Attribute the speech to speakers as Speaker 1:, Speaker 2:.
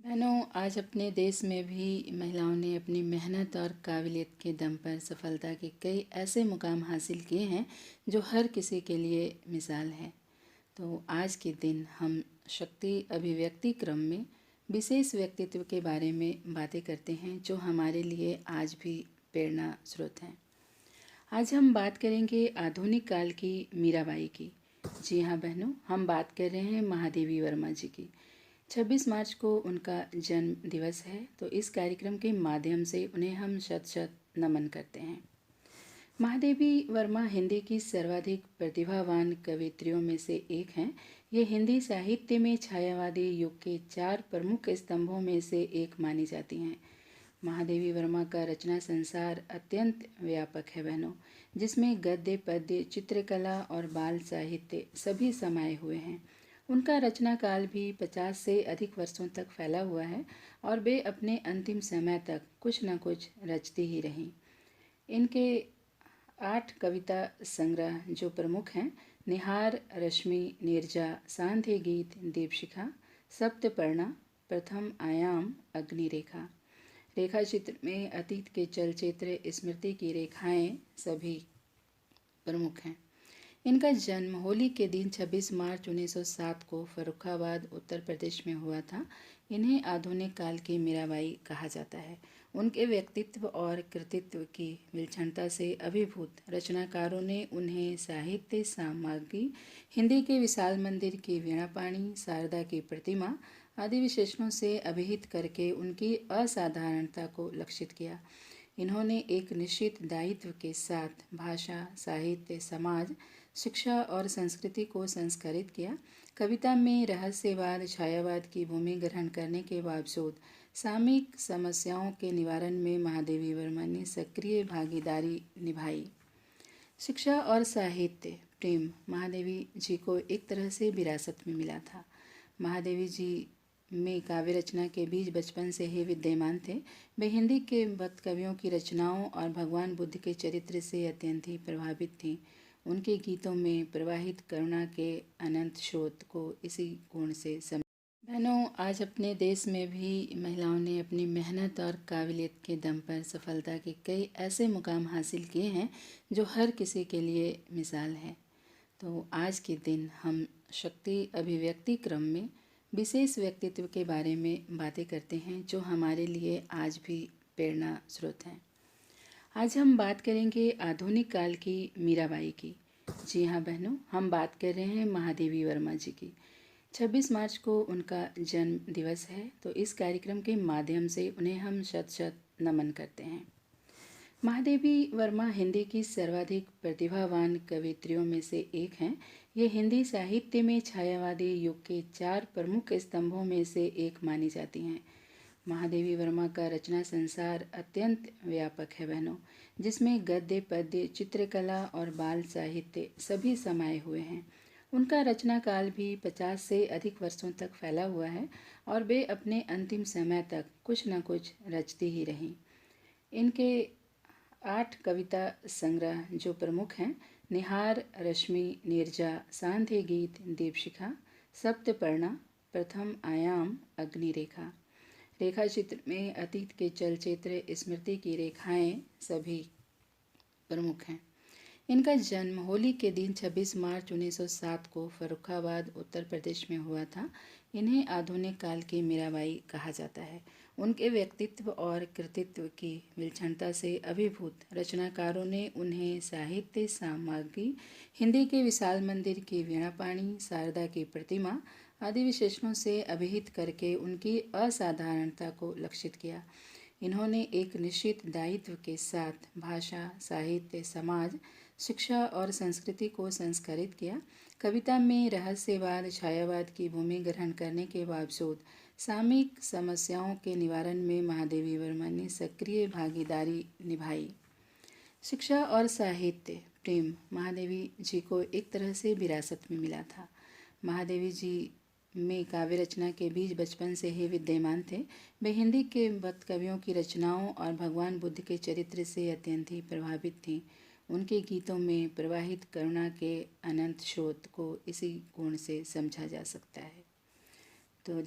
Speaker 1: बहनों, आज अपने देश में भी महिलाओं ने अपनी मेहनत और काबिलियत के दम पर सफलता के कई ऐसे मुकाम हासिल किए हैं जो हर किसी के लिए मिसाल है। तो आज के दिन हम शक्ति अभिव्यक्ति क्रम में विशेष व्यक्तित्व के बारे में बातें करते हैं जो हमारे लिए आज भी प्रेरणा स्रोत हैं। आज हम बात करेंगे आधुनिक काल की मीराबाई की। जी हाँ बहनों, हम बात कर रहे हैं महादेवी वर्मा जी की। 26 मार्च को उनका जन्म दिवस है, तो इस कार्यक्रम के माध्यम से उन्हें हम शत शत नमन करते हैं। महादेवी वर्मा हिंदी की सर्वाधिक प्रतिभावान कवियत्रियों में से एक हैं। ये हिंदी साहित्य में छायावादी युग के 4 प्रमुख स्तंभों में से एक मानी जाती हैं। महादेवी वर्मा का रचना संसार अत्यंत व्यापक है बहनों, जिसमें गद्य, पद्य, चित्रकला और बाल साहित्य सभी समाये हुए हैं। उनका रचना काल भी 50 से अधिक वर्षों तक फैला हुआ है और वे अपने अंतिम समय तक कुछ न कुछ रचती ही रहीं। इनके 8 कविता संग्रह जो प्रमुख हैं: निहार, रश्मि, नीरजा, सांध्य गीत, दीपशिखा, सप्तपर्णा, प्रथम आयाम, अग्निरेखा। रेखा चित्र में अतीत के चलचित्र, स्मृति की रेखाएं सभी प्रमुख हैं। इनका जन्म होली के दिन 26 मार्च 1907 को फर्रुखाबाद, उत्तर प्रदेश में हुआ था। इन्हें आधुनिक काल की मीराबाई कहा जाता है। उनके व्यक्तित्व और कृतित्व की विलक्षणता से अभिभूत रचनाकारों ने उन्हें साहित्य सामग्री, हिंदी के विशाल मंदिर की वीणापाणी, शारदा की प्रतिमा आदि विशेषणों से अभिहित करके उनकी असाधारणता को लक्षित किया। इन्होंने एक निश्चित दायित्व के साथ भाषा, साहित्य, समाज, शिक्षा और संस्कृति को संस्कारित किया। कविता में रहस्यवाद, छायावाद की भूमि ग्रहण करने के बावजूद सामयिक समस्याओं के निवारण में महादेवी वर्मा ने सक्रिय भागीदारी निभाई। शिक्षा और साहित्य प्रेम महादेवी जी को एक तरह से विरासत में मिला था। महादेवी जी में काव्य रचना के बीज बचपन से ही विद्यमान थे। वे हिंदी के भक्त कवियों की रचनाओं और भगवान बुद्ध के चरित्र से अत्यंत ही प्रभावित थीं। उनके गीतों में प्रवाहित करुणा के अनंत स्रोत को इसी गुण से बहनों, आज अपने देश में भी महिलाओं ने अपनी मेहनत और काबिलियत के दम पर सफलता के कई ऐसे मुकाम हासिल किए हैं जो हर किसी के लिए मिसाल है। तो आज के दिन हम शक्ति अभिव्यक्ति क्रम में विशेष व्यक्तित्व के बारे में बातें करते हैं जो हमारे लिए आज भी प्रेरणा स्रोत हैं। आज हम बात करेंगे आधुनिक काल की मीराबाई की। जी हाँ बहनों, हम बात कर रहे हैं महादेवी वर्मा जी की। 26 मार्च को उनका जन्म दिवस है, तो इस कार्यक्रम के माध्यम से उन्हें हम शत शत नमन करते हैं। महादेवी वर्मा हिंदी की सर्वाधिक प्रतिभावान कवियत्रियों में से एक हैं। ये हिंदी साहित्य में छायावादी युग के 4 प्रमुख स्तंभों में से एक मानी जाती हैं। महादेवी वर्मा का रचना संसार अत्यंत व्यापक है बहनों, जिसमें गद्य, पद्य, चित्रकला और बाल साहित्य सभी समाये हुए हैं। उनका रचना काल भी 50 से अधिक वर्षों तक फैला हुआ है और वे अपने अंतिम समय तक कुछ न कुछ रचती ही रहीं। इनके 8 कविता संग्रह जो प्रमुख हैं: निहार, रश्मि, नीरजा, सांध्य गीत, दीपशिखा, सप्तपर्णा, प्रथम आयाम, अग्निरेखा। रेखा चित्र में अतीत के चलचित्र, स्मृति की रेखाएं सभी प्रमुख हैं। इनका जन्म होली के दिन 26 मार्च 1907 को फर्रुखाबाद, उत्तर प्रदेश में हुआ था। इन्हें आधुनिक काल की मीराबाई कहा जाता है। उनके व्यक्तित्व और कृतित्व की विलक्षणता से अभिभूत रचनाकारों ने उन्हें साहित्य सामग्री, हिंदी के विशाल मंदिर की वीणापाणी, शारदा की प्रतिमा आदि विशेषणों से अभिहित करके उनकी असाधारणता को लक्षित किया। इन्होंने एक निश्चित दायित्व के साथ भाषा, साहित्य, समाज, शिक्षा और संस्कृति को संस्कारित किया। कविता में रहस्यवाद, छायावाद की भूमि ग्रहण करने के बावजूद सामयिक समस्याओं के निवारण में महादेवी वर्मा ने सक्रिय भागीदारी निभाई। शिक्षा और साहित्य प्रेम महादेवी जी को एक तरह से विरासत में मिला था। महादेवी जी में काव्य रचना के बीज बचपन से ही विद्यमान थे। वे हिंदी के भक्त कवियों की रचनाओं और भगवान बुद्ध के चरित्र से अत्यंत ही प्रभावित थीं। उनके गीतों में प्रवाहित करुणा के अनंत स्रोत को इसी गुण से समझा जा सकता है। तो